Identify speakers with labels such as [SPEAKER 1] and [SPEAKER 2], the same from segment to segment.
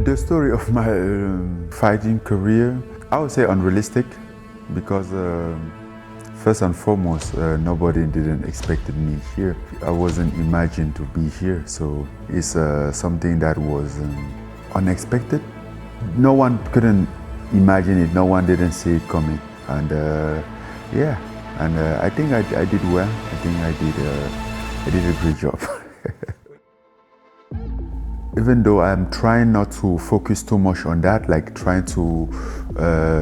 [SPEAKER 1] The story of my fighting career, I would say unrealistic, because first and foremost, nobody didn't expect me here. I wasn't imagined to be here, so it's something that was unexpected. No one couldn't imagine it, no one didn't see it coming. And yeah, and I think I did well. I think I did a great job. Even though I'm trying not to focus too much on that, like trying to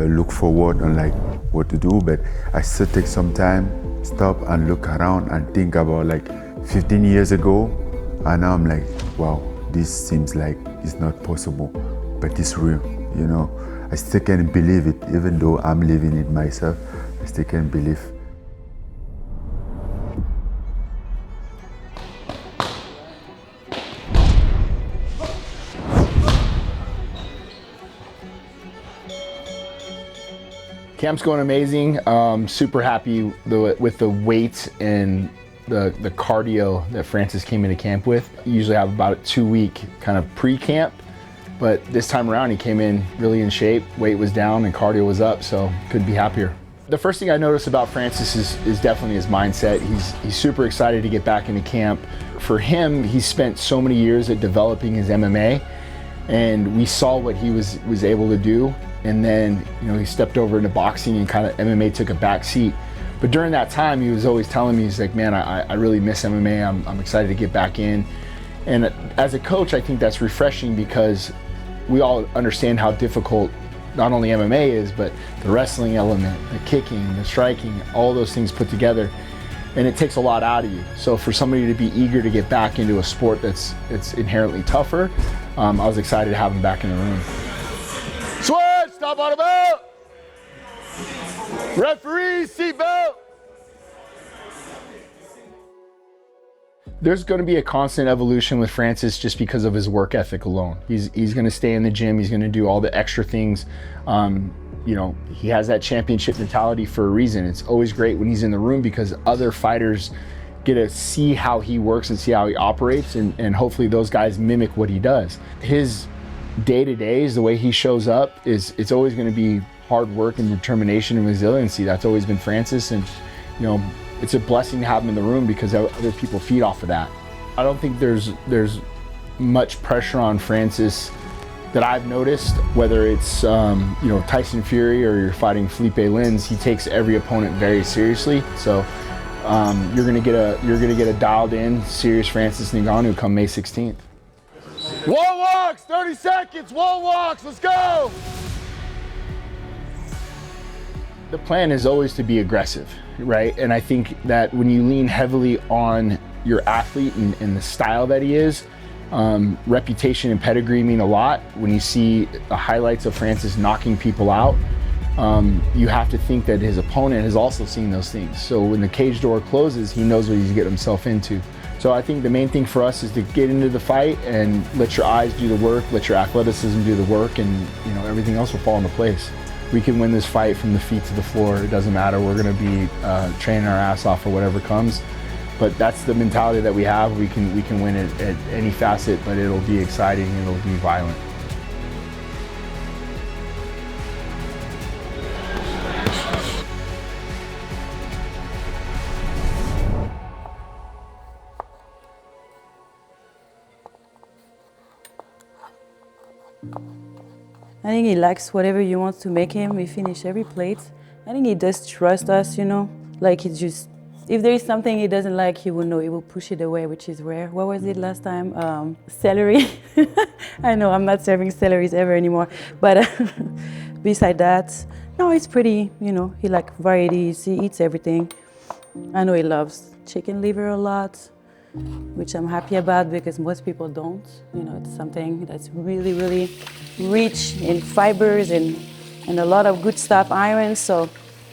[SPEAKER 1] look forward on like what to do, but I still take some time, stop and look around and think about like 15 years ago, and now I'm like, wow, this seems like it's not possible, but it's real, you know. I still can't believe it, even though I'm living it myself, I still can't believe.
[SPEAKER 2] Camp's going amazing. Super happy with the weight and the cardio that Francis came into camp with. Usually have about a 2-week kind of pre-camp, but this time around he came in really in shape. Weight was down and cardio was up, so couldn't be happier. The first thing I noticed about Francis is definitely his mindset. He's super excited to get back into camp. For him, he spent so many years at developing his MMA, and we saw what he was able to do. And then, you know, he stepped over into boxing and kind of MMA took a back seat. But during that time, he was always telling me, he's like, man, I really miss MMA. I'm excited to get back in. And as a coach, I think that's refreshing, because we all understand how difficult not only MMA is, but the wrestling element, the kicking, the striking, all those things put together. And it takes a lot out of you. So for somebody to be eager to get back into a sport that's inherently tougher, I was excited to have him back in the room. Switch, stop on the belt. Referee, seatbelt. There's going to be a constant evolution with Francis just because of his work ethic alone. He's going to stay in the gym. He's going to do all the extra things. You know, he has that championship mentality for a reason. It's always great when he's in the room because other fighters get to see how he works and see how he operates, and hopefully those guys mimic what he does. His day-to-days, the way he shows up, it's always going to be hard work and determination and resiliency. That's always been Francis, and you know, it's a blessing to have him in the room because other people feed off of that. I don't think there's much pressure on Francis that I've noticed, whether it's you know, Tyson Fury or you're fighting Felipe Lins. He takes every opponent very seriously. So you're gonna get a dialed in, serious Francis Ngannou come May 16th. Wall walks, 30 seconds, wall walks, let's go! The plan is always to be aggressive, right? And I think that when you lean heavily on your athlete and the style that he is, reputation and pedigree mean a lot. When you see the highlights of Francis knocking people out, you have to think that his opponent has also seen those things. So when the cage door closes, he knows what he's getting himself into. So I think the main thing for us is to get into the fight and let your eyes do the work, let your athleticism do the work, and you know, everything else will fall into place. We can win this fight from the feet to the floor. It doesn't matter. We're going to be training our ass off for whatever comes. But that's the mentality that we have. We can win it at any facet, but it'll be exciting. It'll be violent.
[SPEAKER 3] I think he likes whatever you want to make him. We finish every plate. I think he does trust us, you know. Like, he just, if there is something he doesn't like, he will know. He will push it away, which is rare. What was it last time? Celery. I know I'm not serving celeries ever anymore. But beside that, no, it's pretty, you know. He likes varieties. He eats everything. I know he loves chicken liver a lot, which I'm happy about because most people don't. You know, it's something that's really, really rich in fibers and a lot of good stuff, iron. So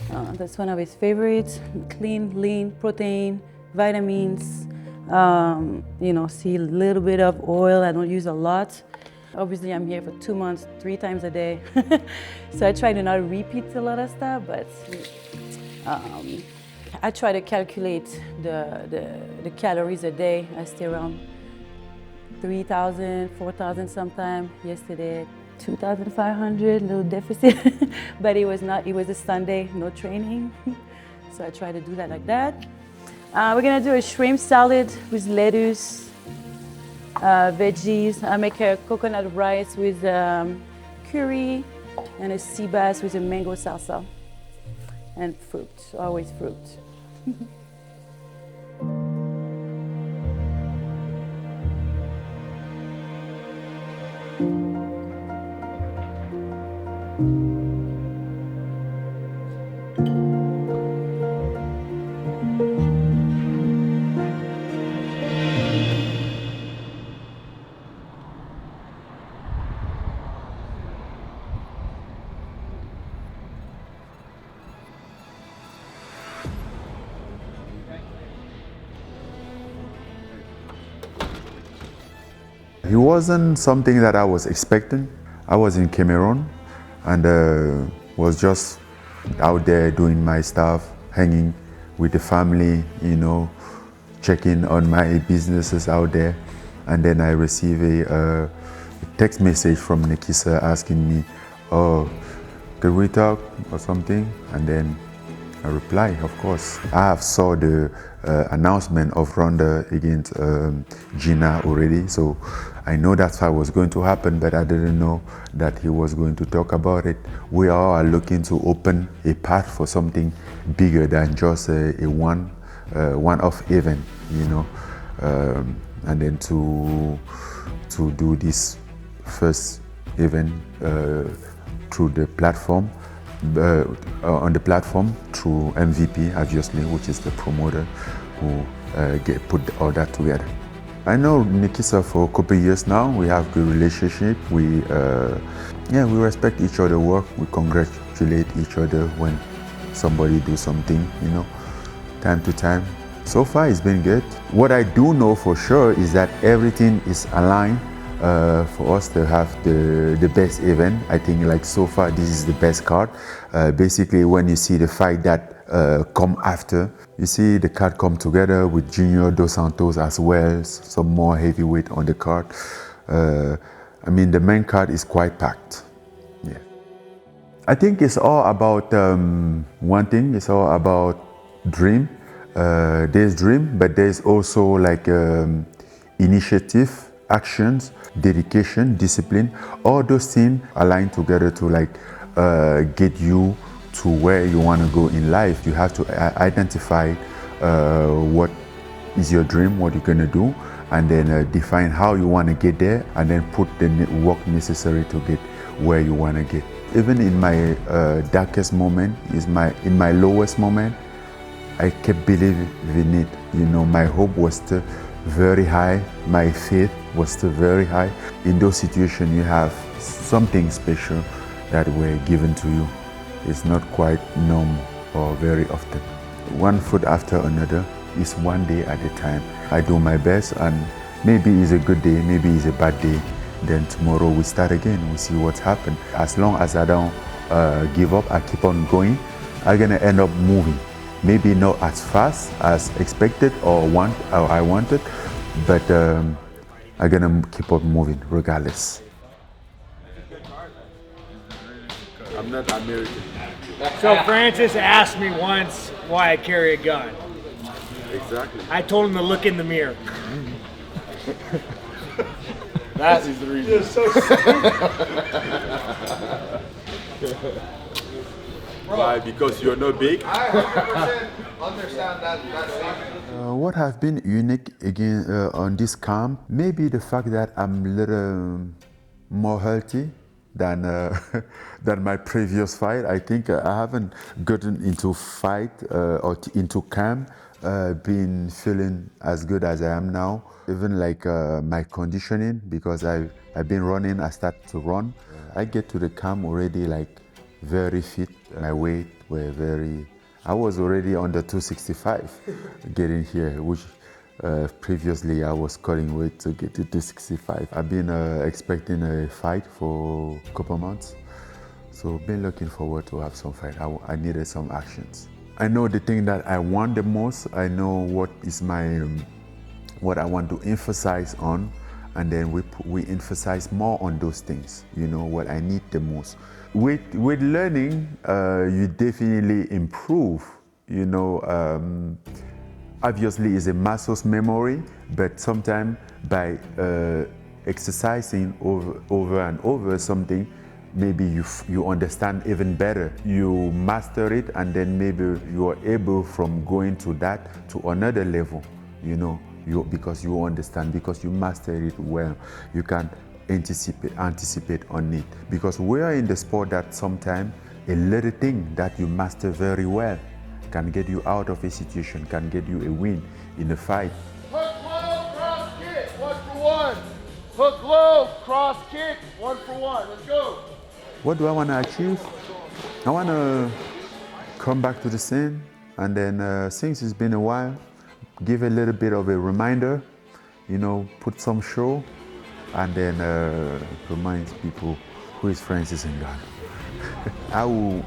[SPEAKER 3] that's one of his favorites. Clean, lean, protein, vitamins. You know, see a little bit of oil. I don't use a lot. Obviously, I'm here for 2 months, 3 times a day. So I try to not repeat a lot of stuff, but I try to calculate the calories a day. I stay around 3,000, 4,000 sometime. Yesterday, 2,500, little deficit. But it was a Sunday, no training. So I try to do that like that. We're gonna do a shrimp salad with lettuce, veggies. I make a coconut rice with curry and a sea bass with a mango salsa. And fruit, always fruit.
[SPEAKER 1] It wasn't something that I was expecting. I was in Cameroon and was just out there doing my stuff, hanging with the family, you know, checking on my businesses out there. And then I received a text message from Nikisa asking me, oh, could we talk or something? And then I reply, of course. I have saw the announcement of Ronda against Gina already, so I know that's what was going to happen, but I didn't know that he was going to talk about it. We all are looking to open a path for something bigger than just a one-off event, you know, and then to do this first event through the platform. On the platform through MVP, obviously, which is the promoter who put all that together. I know Nikisa for a couple of years now. We have good relationship. We respect each other work. We congratulate each other when somebody do something, you know, time to time. So far, it's been good. What I do know for sure is that everything is aligned for us to have the best event. I think like so far this is the best card. Basically when you see the fight that come after, you see the card come together with Junior Dos Santos as well, some more heavyweight on the card. I mean the main card is quite packed. Yeah. I think it's all about one thing, it's all about dream. There's dream, but there's also like initiative, actions, dedication, discipline. All those things align together to like get you to where you want to go in life. You have to identify what is your dream, what you're gonna do, and then define how you want to get there, and then put the work necessary to get where you want to get. Even in my darkest moment, in my lowest moment, I kept believing in it. You know, my hope was still very high, my faith was still very high. In those situations, you have something special that were given to you. It's not quite normal or very often. One foot after another is one day at a time. I do my best, and maybe it's a good day, maybe it's a bad day. Then tomorrow we start again, we see what's happened. As long as I don't give up, I keep on going, I'm gonna end up moving. Maybe not as fast as expected or I wanted, but I'm gonna keep on moving regardless. I'm not American.
[SPEAKER 4] So Francis asked me once why I carry a gun.
[SPEAKER 1] Exactly.
[SPEAKER 4] I told him to look in the mirror.
[SPEAKER 2] That is the reason.
[SPEAKER 4] So
[SPEAKER 1] Why? Because you're not big?
[SPEAKER 5] I 100% understand that statement.
[SPEAKER 1] What has been unique again on this camp, maybe the fact that I'm a little more healthy than than my previous fight. I think I haven't gotten into fight or into camp been feeling as good as I am now. Even like my conditioning, because I've been running, I started to run. I get to the camp already like very fit. My weight were I was already under 265 getting here, which previously I was cutting weight to get to 265. I've been expecting a fight for a couple months, so been looking forward to have some fight. I needed some actions. I know the thing that I want the most. I know what is my what I want to emphasize on. and then we emphasize more on those things, you know, what I need the most. With learning, you definitely improve, you know. Obviously it's a muscle memory, but sometimes by exercising over and over something, maybe you understand even better. You master it, and then maybe you are able from going to that to another level, you know, because you understand, because you master it well. You can anticipate on it, because we are in the sport that sometimes a little thing that you master very well can get you out of a situation, can get you a win in a fight.
[SPEAKER 5] Hook low, cross kick, 1 for 1. Hook low, cross kick, 1 for 1. Let's go.
[SPEAKER 1] What do I want to achieve? I want to come back to the scene, and then since it's been a while, give a little bit of a reminder, you know, put some show, and then remind people who is Francis Ngannou. I will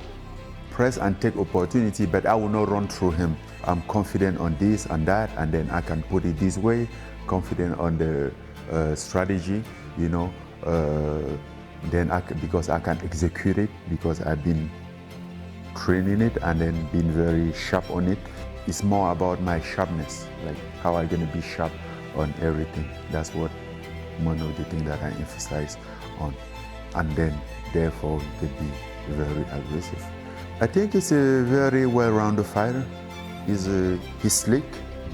[SPEAKER 1] press and take opportunity, but I will not run through him. I'm confident on this and that, and then I can put it this way, confident on the strategy, you know, then because I can execute it, because I've been training it and then been very sharp on it. It's more about my sharpness, like how I'm gonna be sharp on everything. That's what one of the things that I emphasize on. And then therefore he could be very aggressive. I think he's a very well-rounded fighter. He's slick,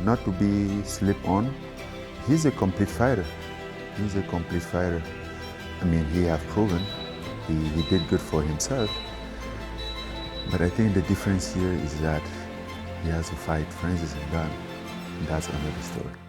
[SPEAKER 1] not to be slept on. He's a complete fighter. He's a complete fighter. I mean, he has proven he did good for himself. But I think the difference here is that he has to fight Francis Ngannou. That's another story.